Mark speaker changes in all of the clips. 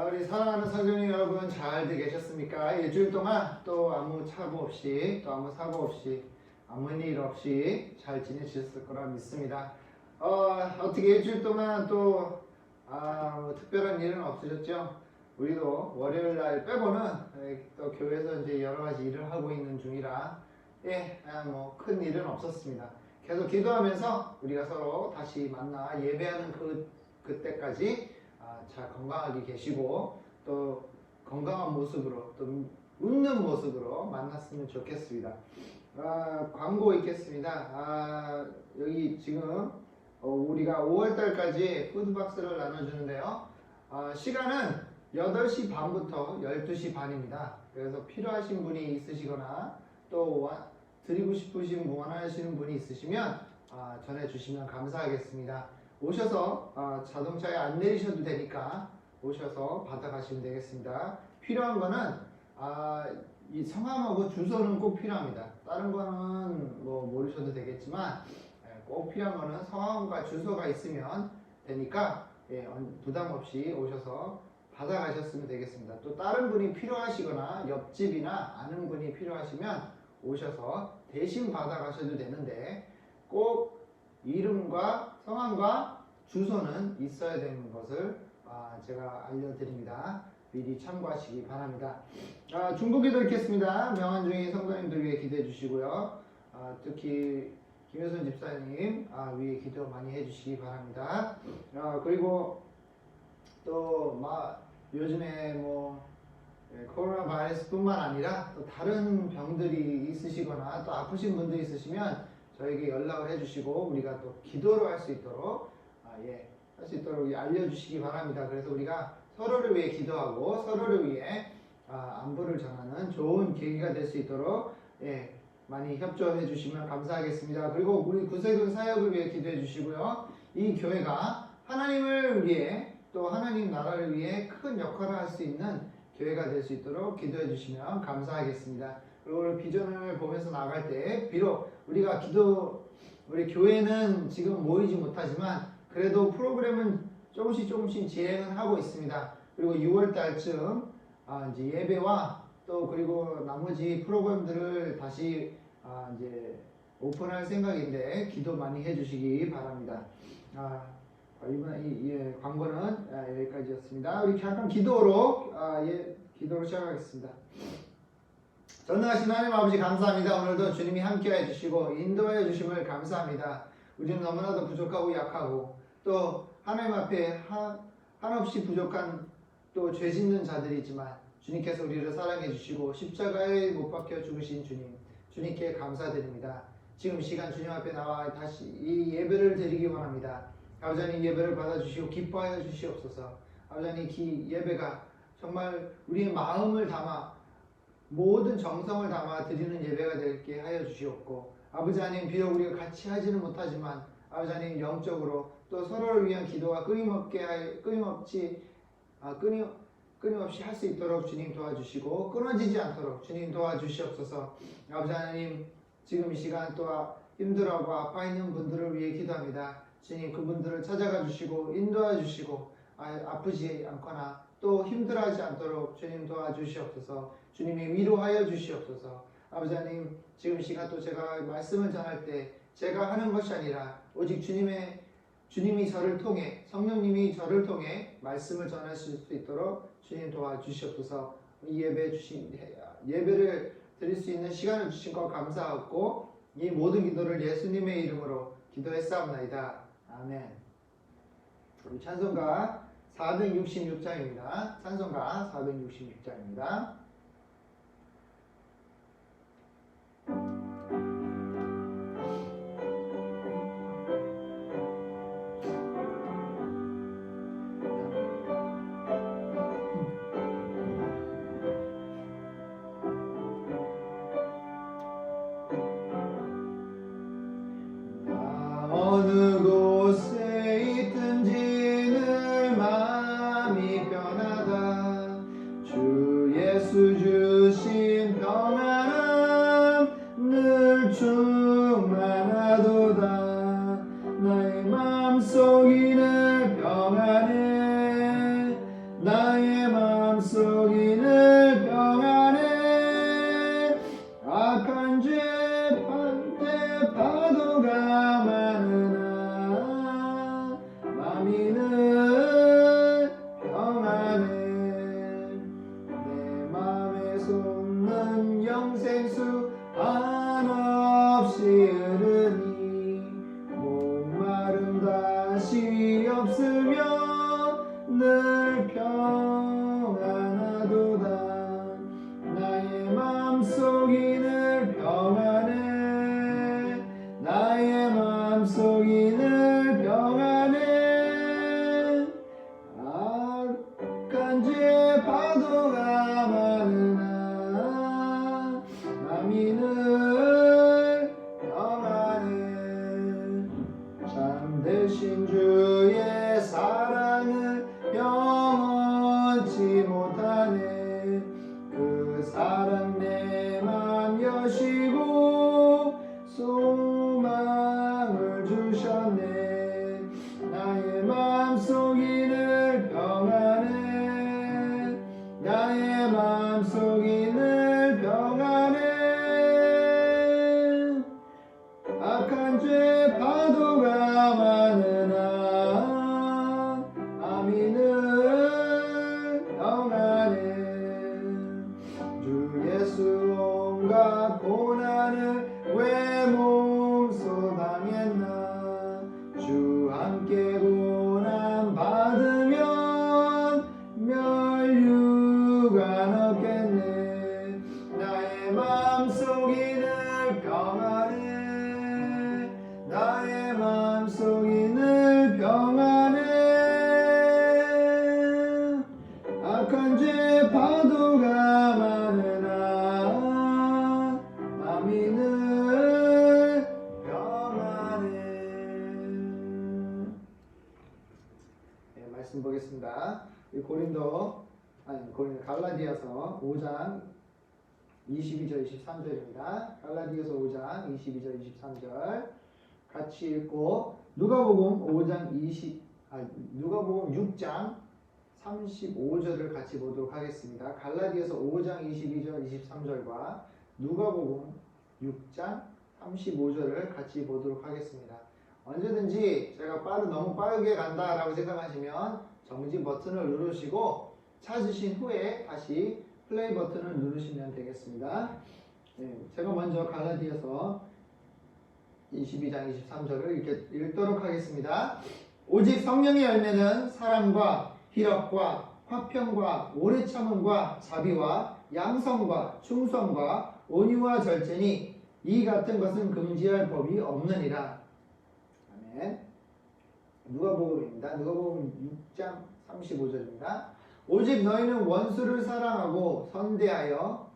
Speaker 1: 우리 사랑하는 성도님 여러분 잘들 계셨습니까? 일주일 동안 또 아무 사고 없이 아무 일 없이 잘 지내셨을 거라 믿습니다. 어떻게 일주일 동안 또 뭐 특별한 일은 없으셨죠? 우리도 월요일 날 빼고는 또 교회에서 이제 여러 가지 일을 하고 있는 중이라 뭐 큰 일은 없었습니다. 계속 기도하면서 우리가 서로 다시 만나 예배하는 그때까지 잘 건강하게 계시고 또 건강한 모습으로 또 웃는 모습으로 만났으면 좋겠습니다. 광고 있겠습니다. 여기 지금 우리가 5월달까지 푸드박스를 나눠주는데요. 시간은 8시 반부터 12시 반입니다. 그래서 필요하신 분이 있으시거나 또 드리고 싶으신 원하시는 분이 있으시면 전해주시면 감사하겠습니다. 오셔서 자동차에 안 내리셔도 되니까 오셔서 받아가시면 되겠습니다. 필요한 거는 이 성함하고 주소는 꼭 필요합니다. 다른 거는 뭐 모르셔도 되겠지만 꼭 필요한 거는 성함과 주소가 있으면 되니까 부담 없이 오셔서 받아가셨으면 되겠습니다. 또 다른 분이 필요하시거나 옆집이나 아는 분이 필요하시면 오셔서 대신 받아가셔도 되는데 꼭 이름과 성함과 주소는 있어야 되는 것을 제가 알려드립니다. 미리 참고하시기 바랍니다. 중보기도 있겠습니다. 명한 중에 성도님들 위해 기도해 주시고요. 특히 김효선 집사님 위해 기도 많이 해주시기 바랍니다. 그리고 또 요즘에 뭐 코로나 바이러스뿐만 아니라 또 다른 병들이 있으시거나 또 아프신 분들이 있으시면 저에게 연락을 해주시고 우리가 또 기도를 할 수 있도록 알려주시기 바랍니다. 그래서 우리가 서로를 위해 기도하고 서로를 위해 안부를 전하는 좋은 계기가 될 수 있도록 많이 협조해 주시면 감사하겠습니다. 그리고 우리 구세군 사역을 위해 기도해 주시고요. 이 교회가 하나님을 위해 또 하나님 나라를 위해 큰 역할을 할 수 있는 교회가 될 수 있도록 기도해 주시면 감사하겠습니다. 그리고 비전을 보면서 나갈 때 비록 우리가 우리 교회는 지금 모이지 못하지만 그래도 프로그램은 조금씩 진행을 하고 있습니다. 그리고 6월 달쯤 이제 예배와 또 그리고 나머지 프로그램들을 다시 이제 오픈할 생각인데 기도 많이 해주시기 바랍니다. 이번 광고는 여기까지였습니다. 우리 잠깐 기도로 시작하겠습니다. 전능하신 하나님 아버지 감사합니다. 오늘도 주님이 함께해 주시고 인도해 주심을 감사합니다. 우리는 너무나도 부족하고 약하고 또 하나님 앞에 한없이 부족한 또 죄 짓는 자들이지만 주님께서 우리를 사랑해 주시고 십자가에 못 박혀 죽으신 주님께 감사드립니다. 지금 시간 주님 앞에 나와 다시 이 예배를 드리기 원합니다. 아버지 하나님 예배를 받아주시고 기뻐하여 주시옵소서. 아버지 하나님 이 예배가 정말 우리의 마음을 담아 모든 정성을 담아 드리는 예배가 되게 하여 주시옵고 아버지 하나님 비록 우리가 같이 하지는 못하지만 아버지 하나님 영적으로 또 서로를 위한 기도가 끊임없이 할 수 있도록 주님 도와주시고 끊어지지 않도록 주님 도와주시옵소서. 아버지 하나님 지금 이 시간 또 힘들어하고 아파 있는 분들을 위해 기도합니다. 주님 그분들을 찾아가 주시고 인도해 주시고 아프지 않거나 또 힘들어하지 않도록 주님 도와주시옵소서. 주님이 위로하여 주시옵소서. 아버지 하나님 지금 시간 또 제가 말씀을 전할 때 제가 하는 것이 아니라 오직 주님이 저를 통해 성령님이 저를 통해 말씀을 전하실 수 있도록 주님 도와주시옵소서. 이 예배를 드릴 수 있는 시간을 주신 것 감사하고 이 모든 기도를 예수님의 이름으로 기도했사옵나이다. 아멘. 우리 찬송가 466장입니다. 찬송가 466장입니다. 어느 곳에 있든지 늘 마음이 변하다 주 예수 파도가 많으나 남이 늘 평안해. 참되신 주의 사랑을 영원치 못하네. 그 사랑 내 맘 여시고 소망을 주셨네. 나의 맘속이 늘 평안해. 나의 맘속이 늘 평안해. 악한 죄 파도가 많으나 마음이 늘 평안해. 주 예수 온갖 고난을 왜 몸소 당했나. 주 함께 고난 받으면 멸류관 얻겠네. 나의 맘속이 늘 평안해. 나의 맘속이 늘 평안해. 악한 죄 파도가 많으나 마음이 늘 평안해. 네, 말씀 보겠습니다. 이 갈라디아서 5장 22절 23절입니다. 갈라디아서 5장 22절 23절 같이 읽고 누가복음 6장 35절을 같이 보도록 하겠습니다. 갈라디아서 5장 22절 23절과 누가복음 6장 35절을 같이 보도록 하겠습니다. 언제든지 제가 너무 빠르게 간다라고 생각하시면 정지 버튼을 누르시고 찾으신 후에 다시 플레이 버튼을 누르시면 되겠습니다. 네, 제가 먼저 갈라디아서 22장 23절을 읽도록 하겠습니다. 오직 성령의 열매는 사랑과 희락과 화평과 오래 참음과 자비와 양성과 충성과 온유와 절제니 이 같은 것은 금지할 법이 없느니라. 아멘. 누가복음입니다. 누가복음 6장 35절입니다. 오직 너희는 원수를 사랑하고 선대하며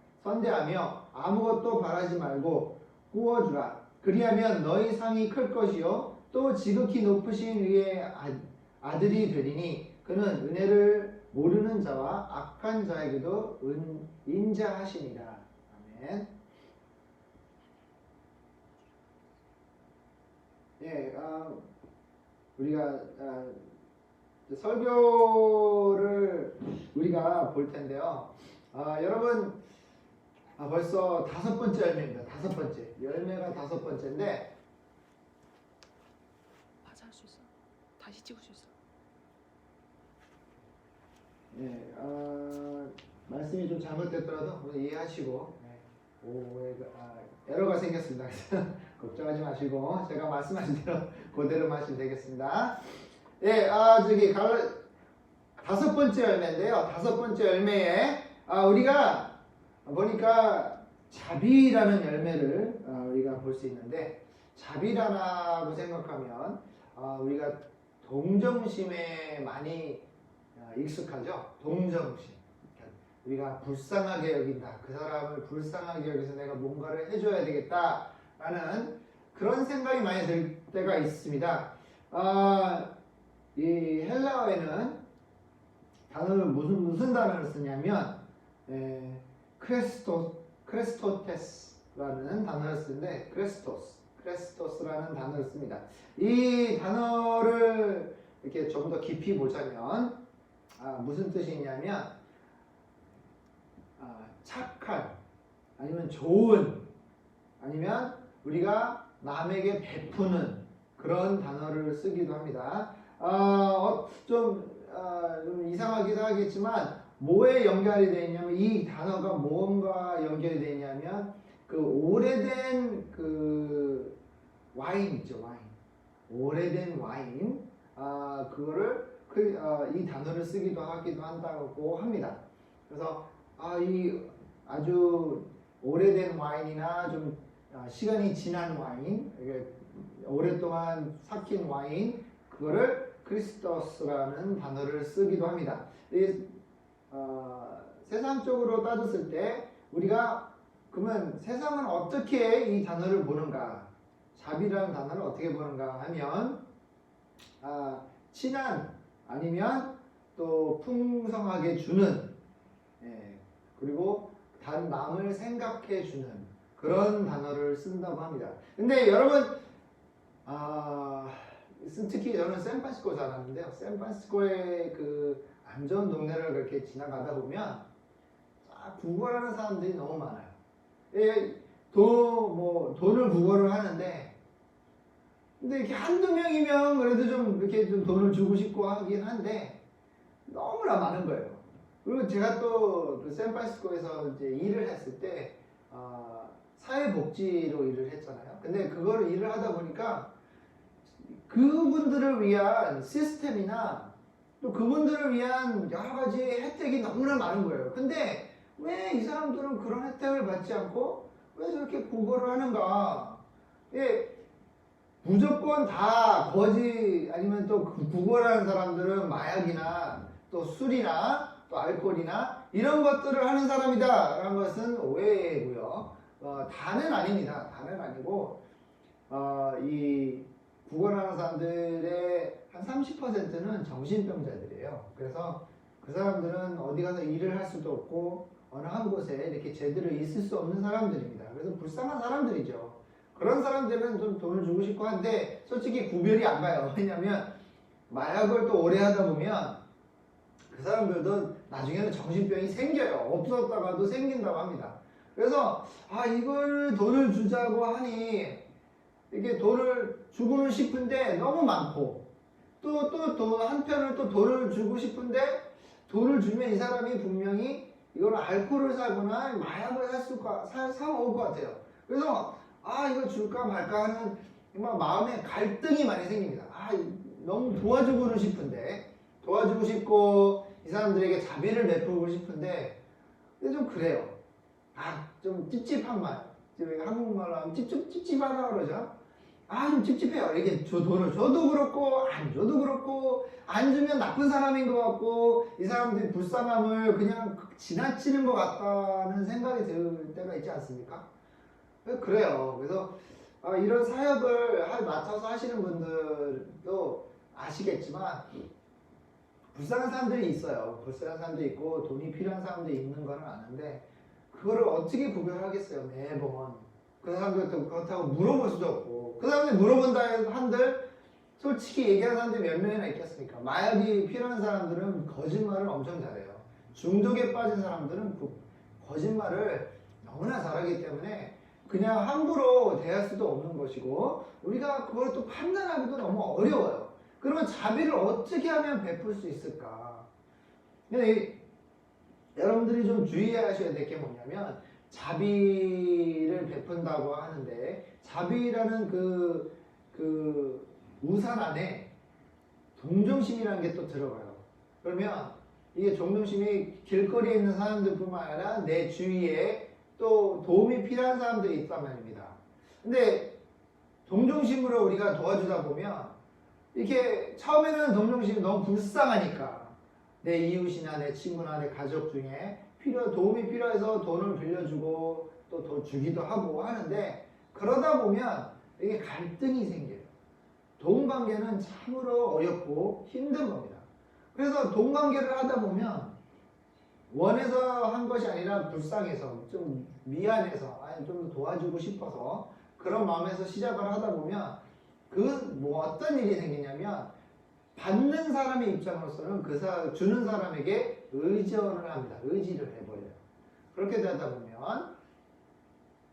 Speaker 1: 아무것도 바라지 말고 구워주라. 그리하면 너희 상이 클 것이요 또 지극히 높으신 위의 아들이 되리니 그는 은혜를 모르는 자와 악한 자에게도 인자하시니라. 아멘. 예, 우리가 설교를 우리가 볼 텐데요. 여러분 벌써 5번째 열매입니다. 5번째 열매가 5번째인데
Speaker 2: 맞아, 할 수 있어. 다시 찍을 수 있어.
Speaker 1: 예, 말씀이 좀 잘못됐더라도 이해하시고 에러가 생겼습니다. 걱정하지 마시고 제가 말씀하신 대로 그대로 하시면 되겠습니다. 예, 5번째 열매인데요. 5번째 열매에 우리가 보니까 자비라는 열매를 우리가 볼 수 있는데 자비라고 생각하면 우리가 동정심에 많이 익숙하죠. 동정심. 우리가 불쌍하게 여긴다. 그 사람을 불쌍하게 여기서 내가 뭔가를 해줘야 되겠다라는 그런 생각이 많이 들 때가 있습니다. 이 헬라어에는 단어를 무슨 단어를 쓰냐면 크레스토테스라는 단어를 쓰는데 크레스토스라는 단어를 씁니다. 이 단어를 이렇게 좀 더 깊이 보자면 무슨 뜻이냐면 착한 아니면 좋은 아니면 우리가 남에게 베푸는 그런 단어를 쓰기도 합니다. 좀 이상하기도 하겠지만 뭐에 연결이 되어 있냐면 이 단어가 뭔가 연결이 되어 있냐면 그 오래된 그 와인 있죠. 와인. 오래된 와인 그거를 이 단어를 쓰기도 하기도 한다고 합니다. 그래서 이 아주 오래된 와인이나 좀 시간이 지난 와인, 오랫동안 삭힌 와인, 그거를 크리스토스라는 단어를 쓰기도 합니다. 세상적으로 따졌을 때 우리가 그러면 세상은 어떻게 이 단어를 보는가? 자비라는 단어를 어떻게 보는가 하면 친한 아니면 또 풍성하게 주는 그리고 남을 생각해 주는 그런 단어를 쓴다고 합니다. 근데 여러분 특히 저는 샌프란시스코 살았는데요. 샌프란시스코의 그 안전 동네를 그렇게 지나가다 보면 구걸하는 사람들이 너무 많아요. 돈을 구걸을 하는데 근데 이렇게 한두 명이면 그래도 좀 이렇게 좀 돈을 주고 싶고 하긴 한데 너무나 많은 거예요. 그리고 제가 또 샌프란시스코에서 이제 일을 했을 때 사회복지로 일을 했잖아요. 근데 그거를 일을 하다 보니까 그분들을 위한 시스템이나 또 그분들을 위한 여러 가지 혜택이 너무나 많은 거예요. 근데 왜 이 사람들은 그런 혜택을 받지 않고 왜 저렇게 구걸을 하는가? 무조건 다 거지 아니면 또 구걸하는 사람들은 마약이나 또 술이나 또 알코올이나 이런 것들을 하는 사람이다 라는 것은 오해고요. 다는 아닙니다. 다는 아니고 이 구걸하는 사람들의 한 30%는 정신병자들이에요. 그래서 그 사람들은 어디 가서 일을 할 수도 없고 어느 한 곳에 이렇게 제대로 있을 수 없는 사람들입니다. 그래서 불쌍한 사람들이죠. 그런 사람들은 좀 돈을 주고 싶고 한데 솔직히 구별이 안 가요. 왜냐면 마약을 또 오래 하다 보면 그 사람들도 나중에는 정신병이 생겨요. 없었다가도 생긴다고 합니다. 그래서 이걸 돈을 주자고 하니 이게 돈을 주고는 싶은데 너무 많고 또 한편은 또 돈을 주고 싶은데 돈을 주면 이 사람이 분명히 이걸 알코올을 사거나 마약을 사올 것 같아요. 그래서 이거 줄까 말까 하는 정말 마음에 갈등이 많이 생깁니다. 너무 도와주고는 싶은데 도와주고 싶고 이 사람들에게 자비를 베풀고 싶은데 근데 좀 그래요. 좀 찝찝한 말. 한국말로 하면 찝찝하다 그러죠. 좀 찝찝해요. 이게 돈을 줘도 그렇고 안 줘도 그렇고 안 주면 나쁜 사람인 것 같고 이 사람들이 불쌍함을 그냥 지나치는 것 같다는 생각이 들 때가 있지 않습니까? 그래요. 그래서 이런 사역을 맡아서 하시는 분들도 아시겠지만 불쌍한 사람들이 있어요. 불쌍한 사람도 있고 돈이 필요한 사람도 있는 거는 아는데 그거를 어떻게 구별하겠어요? 매번 그 사람들도 그렇다고 물어볼 수도 없고 그 사람들이 물어본다 한들 솔직히 얘기하는 사람들이 몇 명이나 있겠습니까? 마약이 필요한 사람들은 거짓말을 엄청 잘해요. 중독에 빠진 사람들은 그 거짓말을 너무나 잘하기 때문에 그냥 함부로 대할 수도 없는 것이고 우리가 그걸 또 판단하기도 너무 어려워요. 그러면 자비를 어떻게 하면 베풀 수 있을까? 근데 여러분들이 좀 주의하셔야 될 게 뭐냐면 자비를 베푼다고 하는데 자비라는 그 우산 안에 동정심이라는 게 또 들어가요. 그러면 이게 동정심이 길거리에 있는 사람들뿐만 아니라 내 주위에 또 도움이 필요한 사람들이 있단 말입니다. 근데 동정심으로 우리가 도와주다 보면 이렇게 처음에는 동정심이 너무 불쌍하니까 내 이웃이나 내 친구나 내 가족 중에 도움이 필요해서 돈을 빌려주고 또 더 주기도 하고 하는데 그러다 보면 이게 갈등이 생겨요. 돈 관계는 참으로 어렵고 힘든 겁니다. 그래서 돈 관계를 하다 보면 원해서 한 것이 아니라 불쌍해서 좀 미안해서 좀 더 도와주고 싶어서 그런 마음에서 시작을 하다 보면 어떤 일이 생기냐면 받는 사람의 입장으로서는 주는 사람에게 의존을 합니다. 의지를 해버려요. 그렇게 되다 보면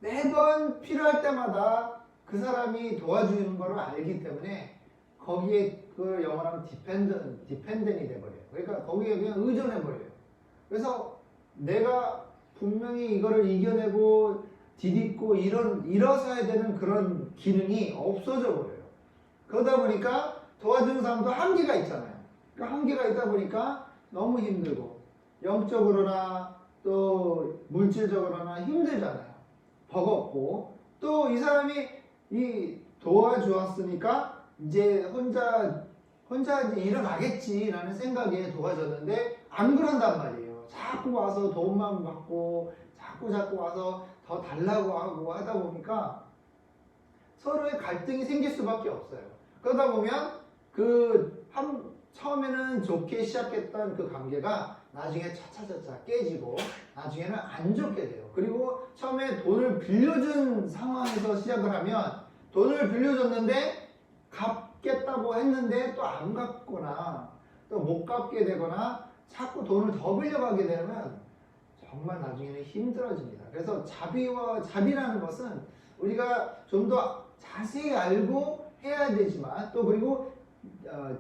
Speaker 1: 매번 필요할 때마다 그 사람이 도와주는 걸 알기 때문에 거기에 그걸 영어로 하면 디펜던이 돼버려요. 그러니까 거기에 그냥 의존해버려요. 그래서 내가 분명히 이거를 이겨내고 디딛고 일어서야 되는 그런 기능이 없어져 버려요. 그러다 보니까 도와주는 사람도 한계가 있잖아요. 그러니까 한계가 있다 보니까 너무 힘들고 영적으로나 또 물질적으로나 힘들잖아요. 버겁고 또 이 사람이 도와주었으니까 이제 혼자 이제 일어나겠지라는 생각에 도와줬는데 안 그런단 말이에요. 자꾸 와서 도움만 받고 자꾸 와서 더 달라고 하고 하다 보니까 서로의 갈등이 생길 수밖에 없어요. 그러다 보면 처음에는 좋게 시작했던 그 관계가 나중에 차차차차 깨지고 나중에는 안 좋게 돼요. 그리고 처음에 돈을 빌려준 상황에서 시작을 하면 돈을 빌려줬는데 갚겠다고 했는데 또 안 갚거나 또 못 갚게 되거나 자꾸 돈을 더 빌려가게 되면 정말 나중에는 힘들어집니다. 그래서 자비라는 것은 우리가 좀 더 자세히 알고 해야 되지만 또 그리고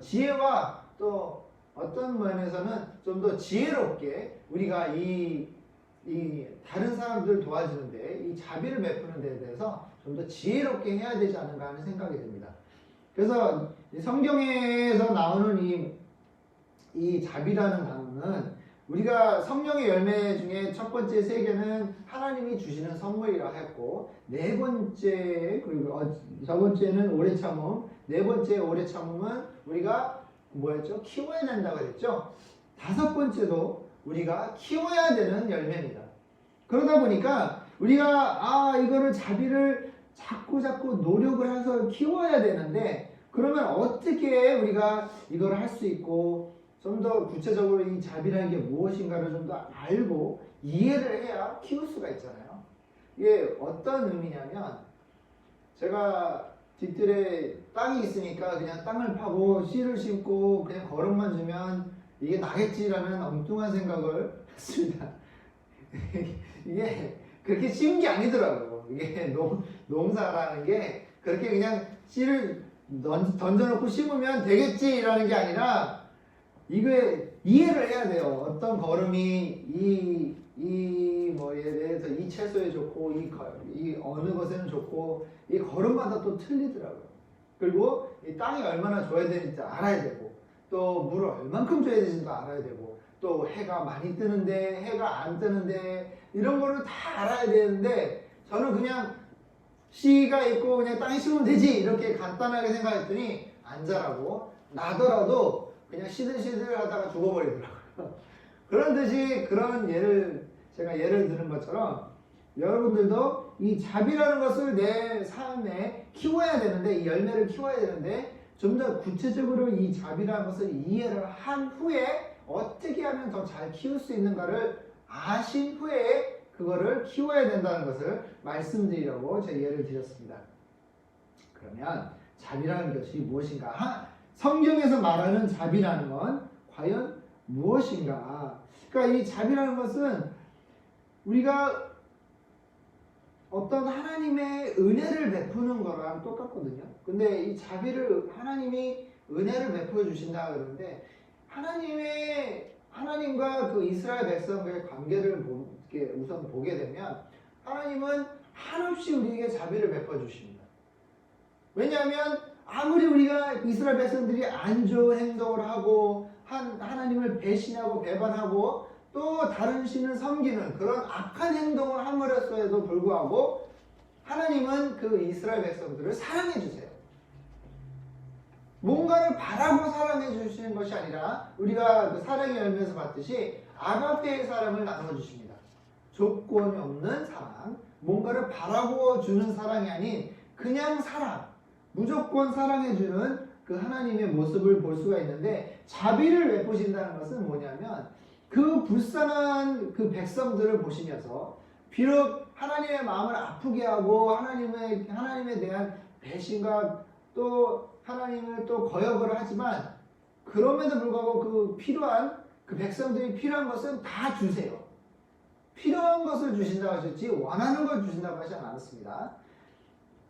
Speaker 1: 지혜와 또 어떤 면에서는 좀 더 지혜롭게 우리가 이 다른 사람들 도와주는데 이 자비를 베푸는 데 대해서 좀 더 지혜롭게 해야 되지 않은가 하는 생각이 듭니다. 그래서 성경에서 나오는 이 자비라는 단어는 우리가 성령의 열매 중에 첫 번째 세 개는 하나님이 주시는 선물이라 했고 네 번째 그리고 저번째는 오래 참음 네 번째 오래 참음은 우리가 뭐였죠? 키워야 된다고 그랬죠? 다섯 번째도 우리가 키워야 되는 열매입니다. 그러다 보니까 우리가 이거를 자비를 자꾸 노력을 해서 키워야 되는데 그러면 어떻게 우리가 이걸 할 수 있고 좀 더 구체적으로 이 자비라는 게 무엇인가를 좀 더 알고 이해를 해야 키울 수가 있잖아요. 이게 어떤 의미냐면 제가 뒷뜰에 땅이 있으니까 그냥 땅을 파고 씨를 심고 그냥 거름만 주면 이게 나겠지라는 엉뚱한 생각을 했습니다. 이게 그렇게 쉬운 게 아니더라고요. 이게 농사라는 게 그렇게 그냥 씨를 던져놓고 심으면 되겠지라는 게 아니라 이거에 이해를 해야 돼요. 어떤 거름이 뭐 예를 들어서 이 채소에 좋고 이 어느 것에는 좋고 이 거름마다 또 틀리더라고요. 그리고 이 땅이 얼마나 줘야 되는지 알아야 되고 또 물을 얼만큼 줘야 되는지도 알아야 되고 또 해가 많이 뜨는데 해가 안 뜨는데 이런 거를 다 알아야 되는데 저는 그냥 씨가 있고 그냥 땅에 심으면 되지 이렇게 간단하게 생각했더니 안 자라고 나더라도 그냥 시들시들 하다가 죽어버리더라고요. 그런 듯이 그런 제가 예를 드는 것처럼 여러분들도 이 자비라는 것을 내 삶에 키워야 되는데 이 열매를 키워야 되는데 좀 더 구체적으로 이 자비라는 것을 이해를 한 후에 어떻게 하면 더 잘 키울 수 있는가를 아신 후에 그거를 키워야 된다는 것을 말씀드리려고 제가 예를 드렸습니다. 그러면 자비라는 것이 무엇인가? 성경에서 말하는 자비라는 건 과연 무엇인가? 그러니까 이 자비라는 것은 우리가 어떤 하나님의 은혜를 베푸는 거랑 똑같거든요. 근데 이 자비를 하나님이 은혜를 베풀어 주신다 그러는데 하나님과 그 이스라엘 백성과의 관계를 우선 보게 되면 하나님은 한없이 우리에게 자비를 베풀어 주십니다. 왜냐하면 아무리 우리가 이스라엘 백성들이 안 좋은 행동을 하고 하나님을 배신하고 배반하고 또 다른 신을 섬기는 그런 악한 행동을 함으로써에도 불구하고 하나님은 그 이스라엘 백성들을 사랑해 주세요. 뭔가를 바라고 사랑해 주시는 것이 아니라 우리가 그 사랑의 열매에서 봤듯이 아가페의 사랑을 나눠 주십니다. 조건이 없는 사랑, 뭔가를 바라고 주는 사랑이 아닌 그냥 사랑, 무조건 사랑해 주는 그 하나님의 모습을 볼 수가 있는데 자비를 베푸신다는 것은 뭐냐면 그 불쌍한 그 백성들을 보시면서 비록 하나님의 마음을 아프게 하고 하나님에 대한 배신과 또 하나님을 또 거역을 하지만 그럼에도 불구하고 그 백성들이 필요한 것은 다 주세요. 필요한 것을 주신다고 하셨지 원하는 걸 주신다고 하지 않았습니다.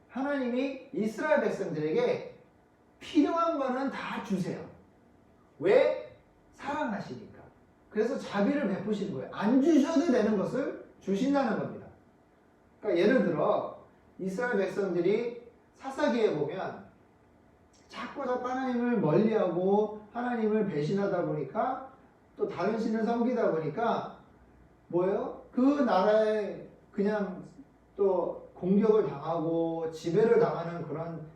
Speaker 1: 하나님이 이스라엘 백성들에게 필요한 거는 다 주세요. 왜? 사랑하시니까. 그래서 자비를 베푸시는 거예요. 안 주셔도 되는 것을 주신다는 겁니다. 그러니까 예를 들어 이스라엘 백성들이 사사기에 보면 자꾸 하나님을 멀리하고 하나님을 배신하다 보니까 또 다른 신을 섬기다 보니까 뭐예요? 그 나라에 그냥 또 공격을 당하고 지배를 당하는 그런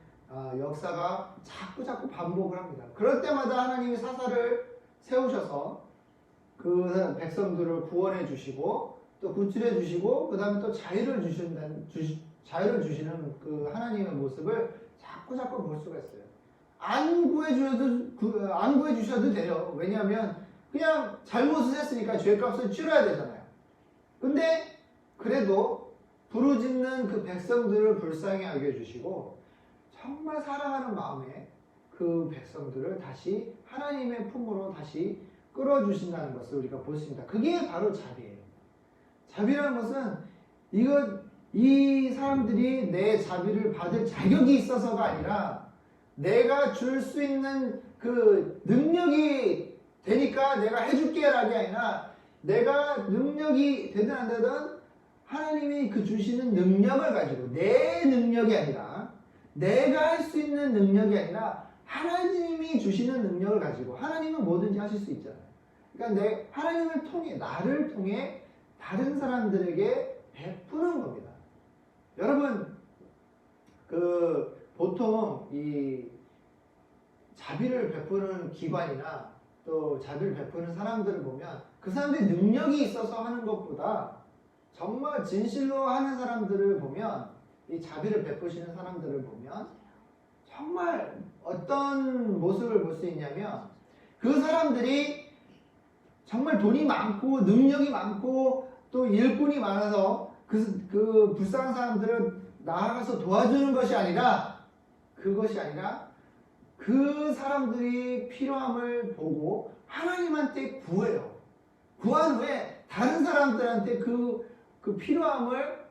Speaker 1: 역사가 자꾸 반복을 합니다. 그럴 때마다 하나님이 사사를 세우셔서 그 백성들을 구원해 주시고 또 구출해 주시고 그 다음에 또 자유를 주시는 그 하나님의 모습을 자꾸 볼 수가 있어요. 안 구해 주셔도 돼요. 왜냐하면 그냥 잘못을 했으니까 죄값을 치러야 되잖아요. 근데 그래도 부르짖는 그 백성들을 불쌍히 여겨주시고 정말 사랑하는 마음에 그 백성들을 다시 하나님의 품으로 다시 끌어주신다는 것을 우리가 볼 수 있습니다. 그게 바로 자비예요. 자비라는 것은 이 사람들이 내 자비를 받을 자격이 있어서가 아니라 내가 줄 수 있는 그 능력이 되니까 내가 해줄게 라는 게 아니라 내가 능력이 되든 안 되든 하나님이 그 주시는 능력을 가지고 내 능력이 아니라 내가 할 수 있는 능력이 아니라 하나님이 주시는 능력을 가지고 하나님은 뭐든지 하실 수 있잖아요. 그러니까 하나님을 통해 나를 통해 다른 사람들에게 베푸는 겁니다. 여러분 보통 이 자비를 베푸는 기관이나 또 자비를 베푸는 사람들을 보면 그 사람들이 능력이 있어서 하는 것보다 정말 진실로 하는 사람들을 보면 이 자비를 베푸시는 사람들을 보면 정말 어떤 모습을 볼 수 있냐면 그 사람들이 정말 돈이 많고 능력이 많고 또 일꾼이 많아서 그 불쌍한 사람들을 나아가서 도와주는 것이 아니라 그것이 아니라 그 사람들이 필요함을 보고 하나님한테 구해요. 구한 후에 다른 사람들한테 그 필요함을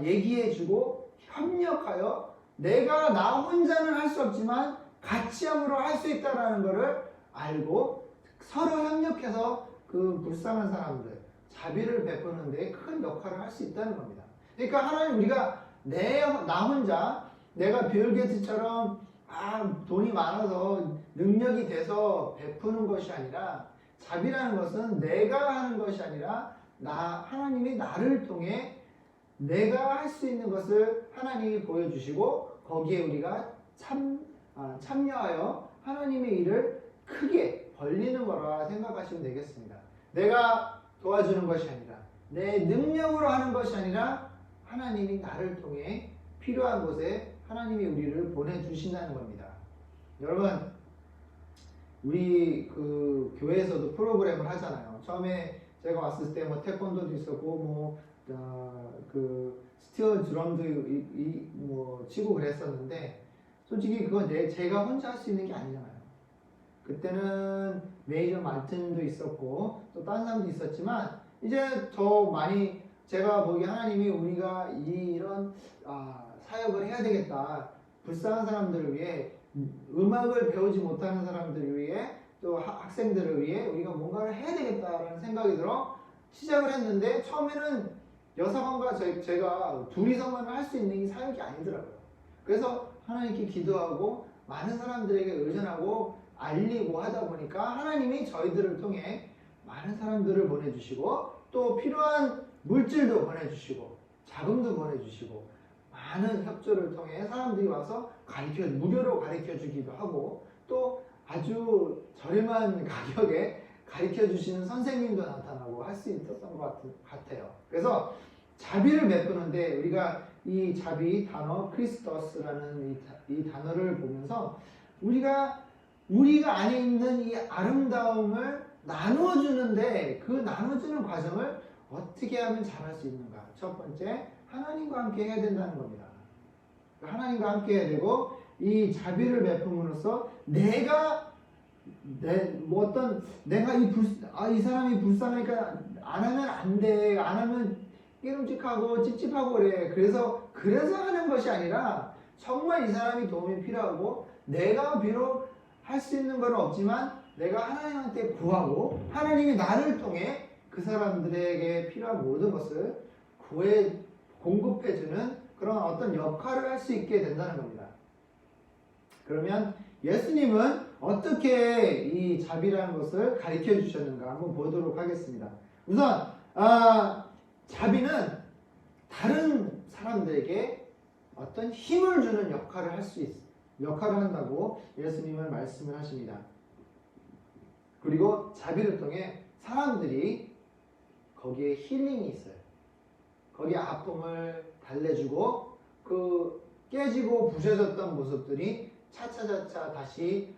Speaker 1: 얘기해주고 협력하여 내가 나 혼자는 할 수 없지만 같이 함으로 할 수 있다는 것을 알고 서로 협력해서 그 불쌍한 사람들 자비를 베푸는 데 큰 역할을 할 수 있다는 겁니다. 그러니까 하나님 우리가 나 혼자 내가 빌 게이츠처럼 돈이 많아서 능력이 돼서 베푸는 것이 아니라 자비라는 것은 내가 하는 것이 아니라 하나님이 나를 통해 내가 할 수 있는 것을 하나님이 보여주시고 거기에 우리가 참여하여 하나님의 일을 크게 벌리는 거라 생각하시면 되겠습니다. 내가 도와주는 것이 아니라 내 능력으로 하는 것이 아니라 하나님이 나를 통해 필요한 곳에 하나님이 우리를 보내주신다는 겁니다. 여러분 우리 그 교회에서도 프로그램을 하잖아요. 처음에 제가 왔을 때 뭐 태권도도 있었고 그 스티어 드럼도 뭐 치고 그랬었는데 솔직히 그건 제가 혼자 할 수 있는 게 아니잖아요. 그때는 메이저 마틴도 있었고 또 다른 사람도 있었지만 이제 더 많이 제가 보기에 하나님이 우리가 이런 사역을 해야 되겠다. 불쌍한 사람들을 위해 음악을 배우지 못하는 선생들을 위해 또 학생들을 위해 우리가 뭔가를 해야 되겠다라는 생각이 들어 시작을 했는데 처음에는 여사관과 제가 둘이서만 할 수 있는 이 사역이 아니더라고요. 그래서 하나님께 기도하고 많은 사람들에게 의존하고 알리고 하다 보니까 하나님이 저희들을 통해 많은 사람들을 보내주시고 또 필요한 물질도 보내주시고 자금도 보내주시고 많은 협조를 통해 사람들이 와서 무료로 가르쳐 주기도 하고 또 아주 저렴한 가격에 가르쳐 주시는 선생님도 나타나고 할 수 있었던 것 같아요. 그래서 자비를 베푸는데 우리가 이 자비 단어 크리스토스라는 이 단어를 보면서 우리가 안에 있는 이 아름다움을 나누어주는데 그 나눠주는 과정을 어떻게 하면 잘할 수 있는가? 첫 번째, 하나님과 함께 해야 된다는 겁니다. 하나님과 함께 해야 되고 이 자비를 베품으로써 내가 이 사람이 불쌍하니까 안 하면 안 돼. 안 하면 깨름직하고 찝찝하고 그래. 그래서 하는 것이 아니라 정말 이 사람이 도움이 필요하고 내가 비록 할 수 있는 건 없지만 내가 하나님한테 구하고 하나님이 나를 통해 그 사람들에게 필요한 모든 것을 공급해주는 그런 어떤 역할을 할 수 있게 된다는 겁니다. 그러면 예수님은 어떻게 이 자비라는 것을 가르쳐 주셨는가 한번 보도록 하겠습니다. 우선 자비는 다른 사람들에게 어떤 힘을 주는 역할을 역할을 한다고 예수님은 말씀을 하십니다. 그리고 자비를 통해 사람들이 거기에 힐링이 있어요. 거기에 아픔을 달래주고 그 깨지고 부셔졌던 모습들이 차차차차 다시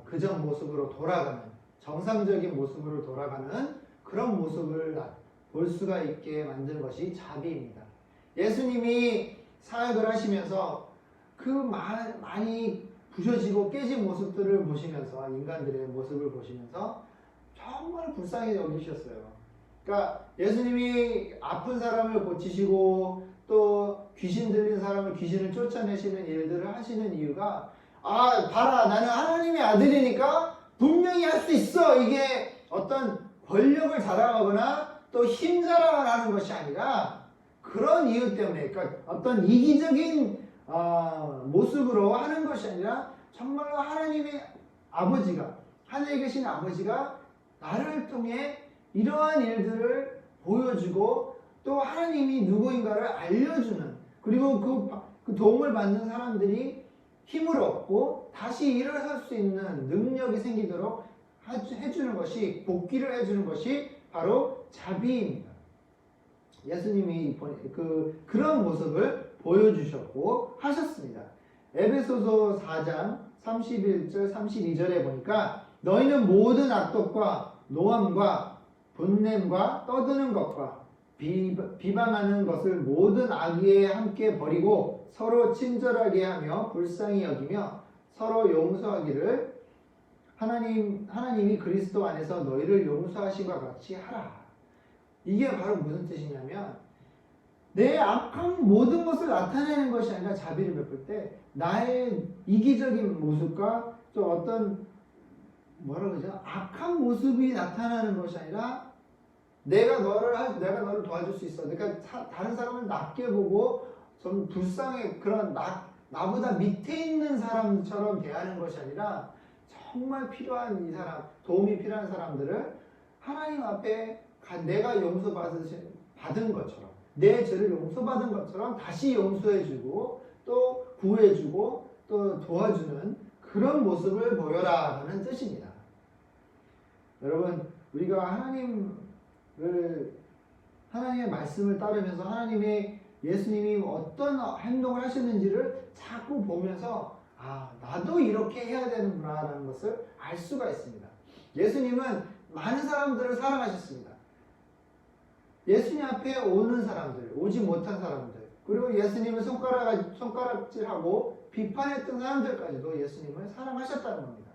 Speaker 1: 그전 모습으로 돌아가는, 정상적인 모습으로 돌아가는 그런 모습을 볼 수가 있게 만든 것이 자비입니다. 예수님이 사역을 하시면서 그 많이 부셔지고 깨진 모습들을 보시면서, 인간들의 모습을 보시면서 정말 불쌍히 여기셨어요. 그러니까 예수님이 아픈 사람을 고치시고 또 귀신 들린 사람을 귀신을 쫓아내시는 일들을 하시는 이유가, 봐라, 나는 하나님의 아들이니까 분명히 할 수 있어, 이게 어떤 권력을 자랑하거나 또 힘 자랑을 하는 것이 아니라 그런 이유 때문에, 그러니까 어떤 이기적인 모습으로 하는 것이 아니라 정말로 하나님의 아버지가, 하늘에 계신 아버지가 나를 통해 이러한 일들을 보여주고 또 하나님이 누구인가를 알려주는, 그리고 그 도움을 받는 사람들이 힘을 얻고 다시 일어설 수 있는 능력이 생기도록 해주는 것이, 복귀를 해주는 것이 바로 자비입니다. 예수님이 그런 모습을 보여주셨고 하셨습니다. 에베소서 4장 31절 32절에 보니까 너희는 모든 악독과 노함과 분냄과 떠드는 것과 비방하는 것을 모든 악의에 함께 버리고 서로 친절하게 하며 불쌍히 여기며 서로 용서하기를 하나님이 그리스도 안에서 너희를 용서하신 것 같이 하라. 이게 바로 무슨 뜻이냐면, 내 악한 모든 것을 나타내는 것이 아니라 자비를 베풀 때 나의 이기적인 모습과 또 어떤 악한 모습이 나타나는 것이 아니라 내가 너를 도와줄 수 있어. 그러니까 다른 사람을 낮게 보고 좀 불쌍해, 그런 나보다 밑에 있는 사람처럼 대하는 것이 아니라 정말 필요한 이 사람, 도움이 필요한 사람들을 하나님 앞에 내가 용서받은 것처럼, 내 죄를 용서받은 것처럼 다시 용서해주고 또 구해주고 또 도와주는 그런 모습을 보여라라는 뜻입니다. 여러분, 우리가 하나님의 말씀을 따르면서 예수님이 어떤 행동을 하셨는지를 자꾸 보면서 나도 이렇게 해야 되는구나라는 것을 알 수가 있습니다. 예수님은 많은 사람들을 사랑하셨습니다. 예수님 앞에 오는 사람들, 오지 못한 사람들, 그리고 예수님을 손가락질하고 비판했던 사람들까지도 예수님을 사랑하셨다는 겁니다.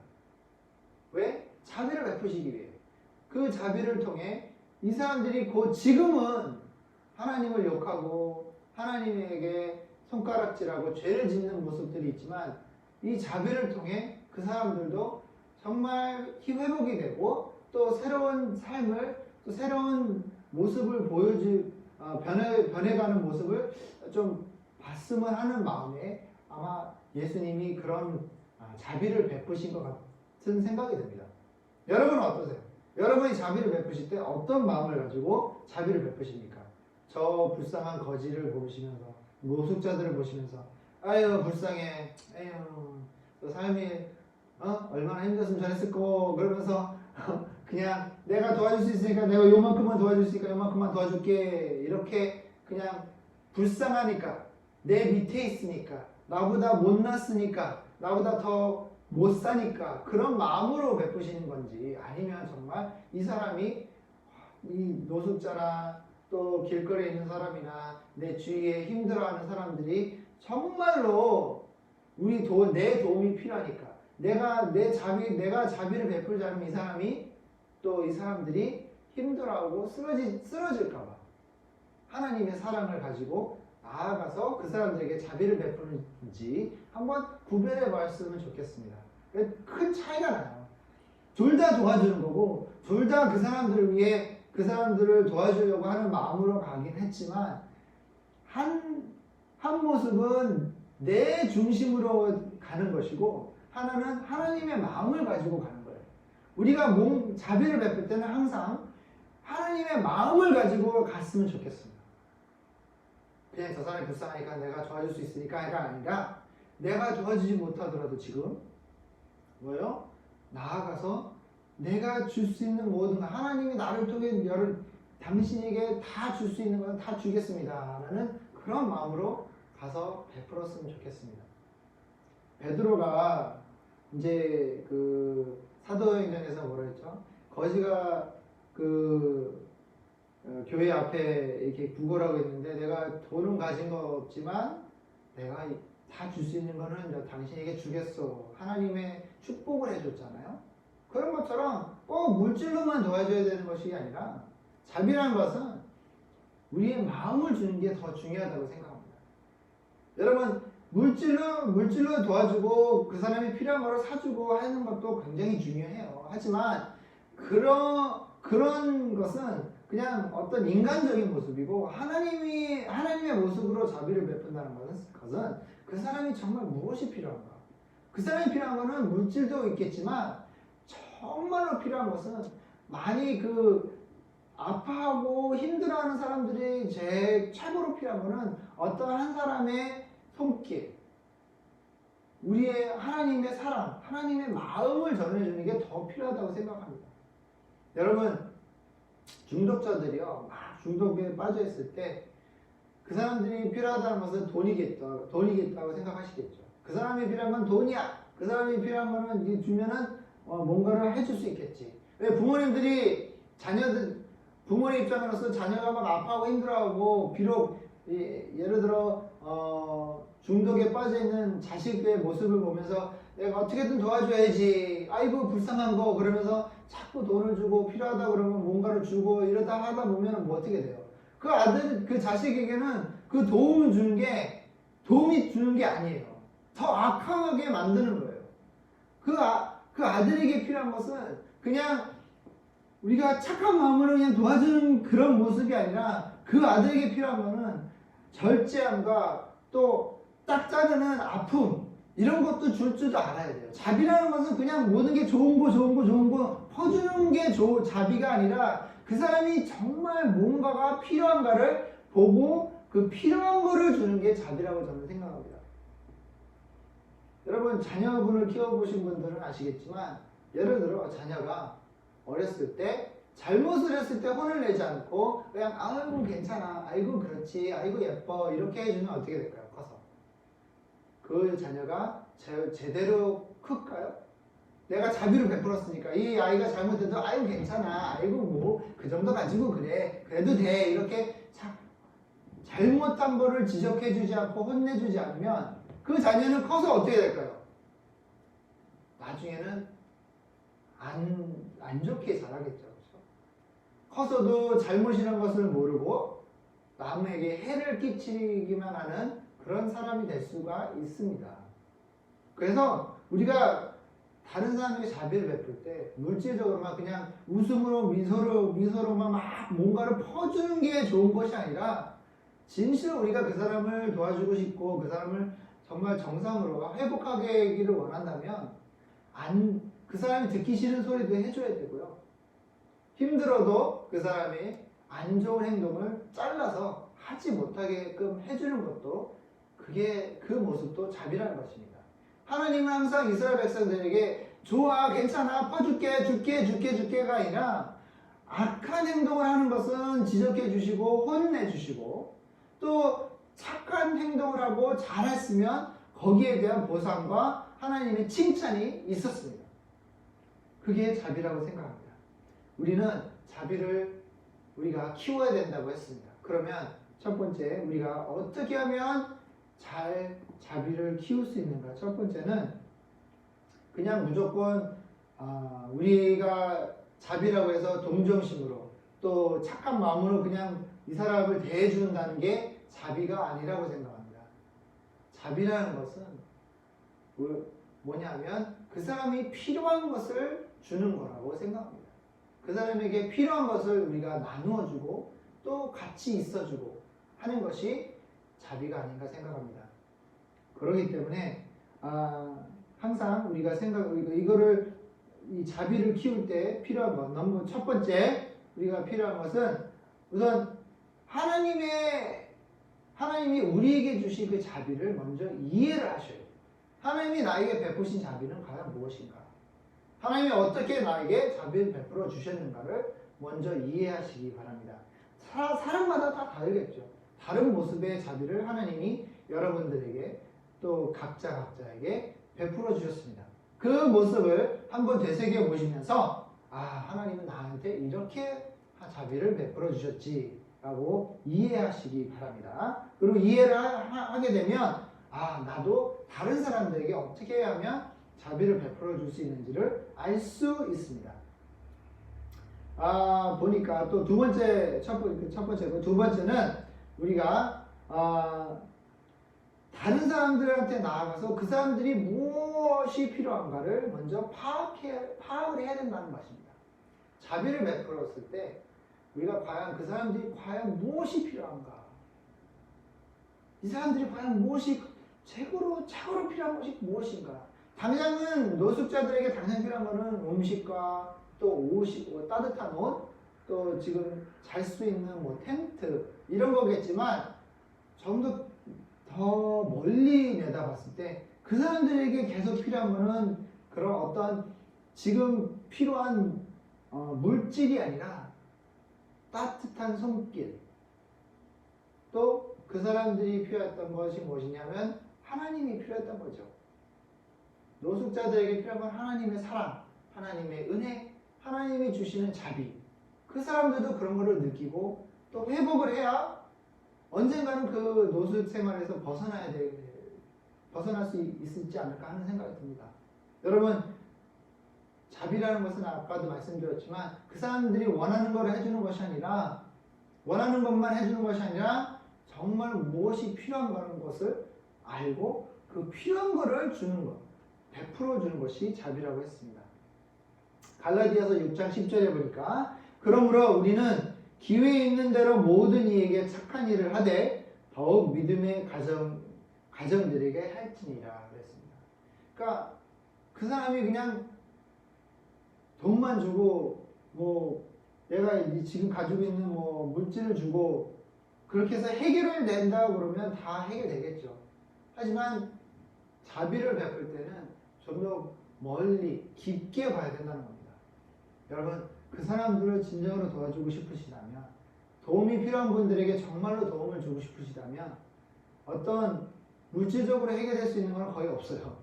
Speaker 1: 왜? 자비를 베푸시기 위해. 그 자비를 통해 이 사람들이 지금은 하나님을 욕하고 하나님에게 손가락질하고 죄를 짓는 모습들이 있지만, 이 자비를 통해 그 사람들도 정말 회복이 되고 또 새로운 삶을, 또 새로운 모습을 변해가는 모습을 좀 봤으면 하는 마음에 아마 예수님이 그런 자비를 베푸신 것 같은 생각이 듭니다. 여러분은 어떠세요? 여러분이 자비를 베푸실 때 어떤 마음을 가지고 자비를 베푸십니까? 저 불쌍한 거지를 보시면서, 노숙자들을 보시면서 아유 불쌍해, 아유 저 삶이 얼마나 힘들었으면 잘했을 거, 그러면서 그냥 내가 도와줄 수 있으니까, 내가 요만큼만 도와줄 수 있으니까 요만큼만 도와줄게, 이렇게 그냥 불쌍하니까, 내 밑에 있으니까, 나보다 못났으니까, 나보다 더 못 사니까 그런 마음으로 베푸시는 건지, 아니면 정말 이 사람이, 이 노숙자나 또 길거리에 있는 사람이나 내 주위에 힘들어하는 사람들이 정말로 내 도움이 필요하니까, 내가 자비를 베풀지 않으면 이 사람들이 힘들어하고 쓰러질까봐 하나님의 사랑을 가지고 나아가서 그 사람들에게 자비를 베푸는지 한번 구별해 봤으면 좋겠습니다. 큰 차이가 나요. 둘 다 도와주는 거고, 둘 다 그 사람들을 위해, 그 사람들을 도와주려고 하는 마음으로 가긴 했지만, 한 모습은 내 중심으로 가는 것이고, 하나는 하나님의 마음을 가지고 가는 거예요. 우리가 자비를 베풀 때는 항상 하나님의 마음을 가지고 갔으면 좋겠습니다. 그냥 저 사람이 불쌍하니까 내가 도와줄 수 있으니까가 아니라, 내가 도와주지 못하더라도 지금 나아가서 내가 줄 수 있는 모든 것, 하나님이 나를 통해 당신에게 다 줄 수 있는 것은 다 주겠습니다 라는 그런 마음으로 가서 베풀었으면 좋겠습니다. 베드로가 이제 그 사도행전에서 뭐라 했죠? 거지가 그 교회 앞에 이렇게 구걸하고 있는데 내가 돈은 가진 거 없지만 내가 다 줄 수 있는 거는 당신에게 주겠소. 하나님의 축복을 해줬잖아요. 그런 것처럼 꼭 물질로만 도와줘야 되는 것이 아니라 자비라는 것은 우리의 마음을 주는 게 더 중요하다고 생각합니다. 여러분 물질로 도와주고 그 사람이 필요한 거를 사주고 하는 것도 굉장히 중요해요. 하지만 그런 것은 그냥 어떤 인간적인 모습이고 하나님의 모습으로 자비를 베푼다는 것은 그 사람이 정말 무엇이 필요한가? 그 사람이 필요한 것은 물질도 있겠지만 정말로 필요한 것은 많이 아파하고 힘들어하는 사람들이 제일 최고로 필요한 것은 어떤 한 사람의 손길, 우리의 하나님의 사랑, 하나님의 마음을 전해주는 게 더 필요하다고 생각합니다. 여러분 중독자들이요, 막 중독에 빠져 있을 때 그 사람들이 필요하다는 것은 돈이겠다고 생각하시겠죠. 그 사람이 필요한 건 돈이야. 그 사람이 필요한 거는 주면은 뭔가를 해줄 수 있겠지. 왜 부모님들이 부모님 입장으로서 자녀가 막 아파하고 힘들어하고 비록 예를 들어 중독에 빠져 있는 자식의 모습을 보면서 내가 어떻게든 도와줘야지. 아이고 불쌍한 거 그러면서 자꾸 돈을 주고 필요하다 그러면 뭔가를 주고 이러다 하다 보면 뭐 어떻게 돼요? 그 자식에게는 그 도움이 주는 게 아니에요. 더 악하게 만드는 거예요. 그 아들에게 필요한 것은 그냥 우리가 착한 마음으로 그냥 도와주는 그런 모습이 아니라 그 아들에게 필요한 것은 절제함과 또 딱 자르는 아픔 이런 것도 줄 줄도 알아야 돼요. 자비라는 것은 그냥 모든 게 좋은 거 퍼주는 게 자비가 아니라 그 사람이 정말 뭔가가 필요한가를 보고 그 필요한 거를 주는 게 자비라고 저는 생각합니다. 여러분 자녀분을 키워보신 분들은 아시겠지만 예를 들어 자녀가 어렸을 때 잘못을 했을 때 혼을 내지 않고 그냥 아이고 괜찮아, 아이고 그렇지, 아이고 예뻐 이렇게 해주면 어떻게 될까요? 커서 그 자녀가 제대로 클까요? 내가 자비를 베풀었으니까 이 아이가 잘못해도 아이고 괜찮아, 아이고 뭐 그 정도 가지고 그래, 그래도 돼 이렇게 잘못한 거를 지적해주지 않고 혼내주지 않으면 그 자녀는 커서 어떻게 될까요? 나중에는 안 좋게 자라겠죠. 그렇죠? 커서도 잘못이라는 것을 모르고 남에게 해를 끼치기만 하는 그런 사람이 될 수가 있습니다. 그래서 우리가 다른 사람에게 자비를 베풀 때 물질적으로만 그냥 웃음으로 미소로만 막 뭔가를 퍼주는 게 좋은 것이 아니라 진실로 우리가 그 사람을 도와주고 싶고 그 사람을 정말 정상으로 회복하기를 원한다면 그 사람이 듣기 싫은 소리도 해줘야 되고요. 힘들어도 그 사람이 안 좋은 행동을 잘라서 하지 못하게끔 해주는 것도 그 모습도 자비라는 것입니다. 하나님은 항상 이스라엘 백성들에게 좋아, 괜찮아, 퍼줄게, 줄게가 아니라 악한 행동을 하는 것은 지적해 주시고 혼내 주시고 또 착한 행동을 하고 잘했으면 거기에 대한 보상과 하나님의 칭찬이 있었습니다. 그게 자비라고 생각합니다. 우리는 자비를 우리가 키워야 된다고 했습니다. 그러면 첫 번째 우리가 어떻게 하면 잘 자비를 키울 수 있는가? 첫 번째는 그냥 무조건 우리가 자비라고 해서 동정심으로 또 착한 마음으로 그냥 이 사람을 대해준다는 게 자비가 아니라고 생각합니다. 자비라는 것은 뭐냐면 그 사람이 필요한 것을 주는 거라고 생각합니다. 그 사람에게 필요한 것을 우리가 나누어주고 또 같이 있어주고 하는 것이 자비가 아닌가 생각합니다. 그렇기 때문에 항상 우리가 이 자비를 키울 때 필요한 것, 첫 번째 우리가 필요한 것은 우선 하나님이 우리에게 주신 그 자비를 먼저 이해를 하셔야 돼요. 하나님이 나에게 베푸신 자비는 과연 무엇인가? 하나님이 어떻게 나에게 자비를 베풀어 주셨는가를 먼저 이해하시기 바랍니다. 사람마다 다 다르겠죠. 다른 모습의 자비를 하나님이 여러분들에게 또 각자에게 베풀어 주셨습니다. 그 모습을 한번 되새겨 보시면서 하나님은 나한테 이렇게 자비를 베풀어 주셨지라고 이해하시기 바랍니다. 그리고 이해를 하게 되면 나도 다른 사람들에게 어떻게 하면 자비를 베풀어 줄 수 있는지를 알 수 있습니다. 보니까 또 두 번째고 두 번째는 우리가 다른 사람들한테 나아가서 그 사람들이 무엇이 필요한가를 먼저 파악을 해야 된다는 것입니다. 자비를 베풀었을 때 우리가 과연 그 사람들이 과연 무엇이 필요한가? 이 사람들이 과연 무엇이 최고로 필요한 것이 무엇인가? 당장은 노숙자들에게 당장 필요한 것은 음식과 또 옷이, 따뜻한 옷, 또 지금 잘 수 있는 텐트 이런 거겠지만 좀 더 멀리 내다봤을 때 그 사람들에게 계속 필요한 것은 그런 어떤 지금 필요한 물질이 아니라 따뜻한 손길, 또 그 사람들이 필요했던 것이 무엇이냐면 하나님이 필요했던 거죠. 노숙자들에게 필요한 건 하나님의 사랑, 하나님의 은혜, 하나님이 주시는 자비. 그 사람들도 그런 것을 느끼고 또 회복을 해야 언젠가는 그 노숙 생활에서 벗어날 수 있지 않을까 하는 생각이 듭니다. 여러분, 자비라는 것은 아까도 말씀드렸지만 그 사람들이 원하는 걸 해주는 것이 아니라 원하는 것만 해주는 것이 아니라 정말 무엇이 필요한 것을 알고 그 필요한 것을 주는 것, 베풀어 주는 것이 자비라고 했습니다. 갈라디아서 6장 10절에 보니까 그러므로 우리는 기회 있는 대로 모든 이에게 착한 일을 하되 더욱 믿음의 가정들에게 할지니라 그랬습니다. 그러니까 그 사람이 그냥 돈만 주고 내가 지금 가지고 있는 물질을 주고 그렇게 해서 해결을 낸다고 그러면 다 해결되겠죠. 하지만 자비를 베풀 때는 좀 더 멀리 깊게 봐야 된다는 겁니다. 여러분, 그 사람들을 진정으로 도와주고 싶으시다면, 도움이 필요한 분들에게 정말로 도움을 주고 싶으시다면 어떤 물질적으로 해결될 수 있는 건 거의 없어요.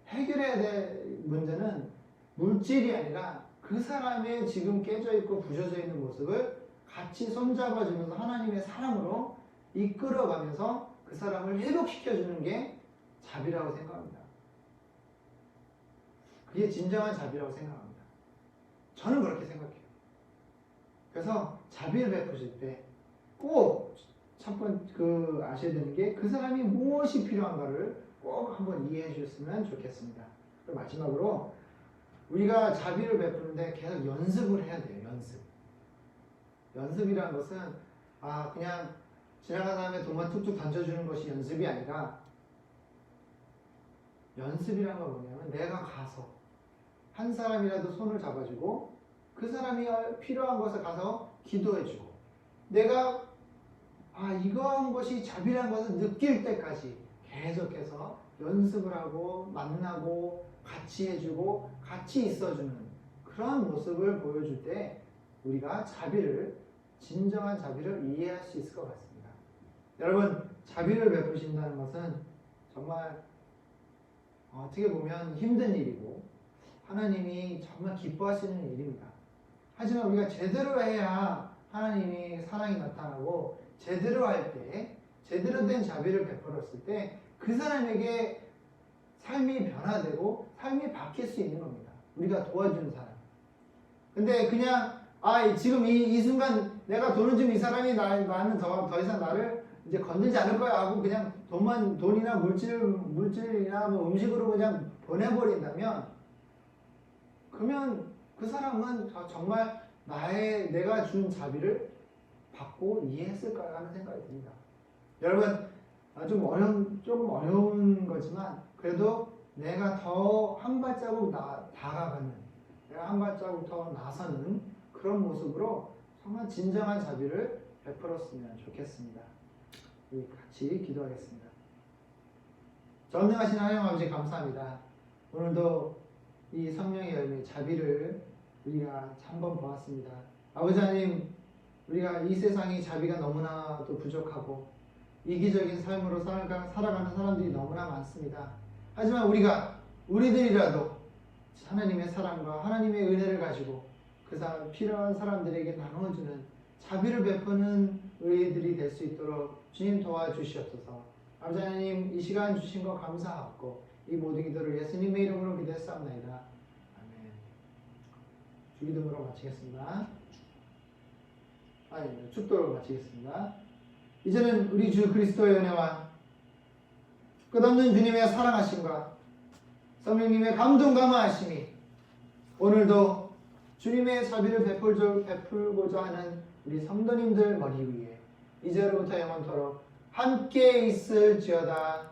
Speaker 1: 해결해야 될 문제는 물질이 아니라 그 사람의 지금 깨져 있고 부셔져 있는 모습을 같이 손잡아주면서 하나님의 사랑으로 이끌어가면서 그 사람을 회복시켜주는 게 자비라고 생각합니다. 그게 진정한 자비라고 생각합니다. 저는 그렇게 생각해요. 그래서 자비를 베푸실 때 꼭 첫 번째 아셔야 되는 게 그 사람이 무엇이 필요한가를 꼭 한번 이해해 주셨으면 좋겠습니다. 그리고 마지막으로 우리가 자비를 베푸는데 계속 연습을 해야 돼요. 연습이라는 것은 그냥 지나가는 사람에 돈만 툭툭 던져주는 것이 연습이 아니라 연습이란 건 뭐냐면 내가 가서 한 사람이라도 손을 잡아주고 그 사람이 필요한 것을 가서 기도해주고 내가 이러한 것이 자비라는 것을 느낄 때까지 계속해서 연습을 하고 만나고 같이 해주고 같이 있어주는 그런 모습을 보여줄 때 우리가 진정한 자비를 이해할 수 있을 것 같습니다. 여러분, 자비를 베푸신다는 것은 정말 어떻게 보면 힘든 일이고 하나님이 정말 기뻐하시는 일입니다. 하지만 우리가 제대로 해야 하나님이 사랑이 나타나고 제대로 할 때, 제대로 된 자비를 베풀었을 때 그 사람에게 삶이 변화되고 삶이 바뀔 수 있는 겁니다. 우리가 도와주는 사람. 근데 그냥 지금 이 순간 내가 돈을 주면 이 사람이 나는 더 이상 나를 이제 건들지 않을 거야 하고 그냥 돈이나 물질이나 음식으로 그냥 보내버린다면 그러면 그 사람은 정말 내가 준 자비를 받고 이해했을까 하는 생각이 듭니다. 여러분, 조금 어려운 거지만 그래도 내가 더 한 발자국 다가가는, 내가 한 발자국 더 나서는 그런 모습으로 정말 진정한 자비를 베풀었으면 좋겠습니다. 우리 같이 기도하겠습니다. 전능하신 하나님 아버지 감사합니다. 오늘도 이 성령의 열매 자비를 우리가 한번 보았습니다. 아버지 하나님, 우리가 이 세상이 자비가 너무나도 부족하고 이기적인 삶으로 살아가는 사람들이 너무나 많습니다. 하지만 우리들이라도 하나님의 사랑과 하나님의 은혜를 가지고 그 사람 필요한 사람들에게 나눠주는 자비를 베푸는 의들이 될 수 있도록 주님 도와주시옵소서. 아버지 하나님, 이 시간 주신 거 감사하고 이 모든 기도를 예수님의 이름으로 기도했사옵나이다. 아멘. 주기도문으로 마치겠습니다. 축도로 마치겠습니다. 이제는 우리 주 그리스도의 은혜와 끝없는 주님의 사랑하심과 성령님의 감동 감화하심이 오늘도 주님의 자비를 베풀고자 하는 우리 성도님들 머리 위에 이제로부터 영원토록 함께 있을지어다.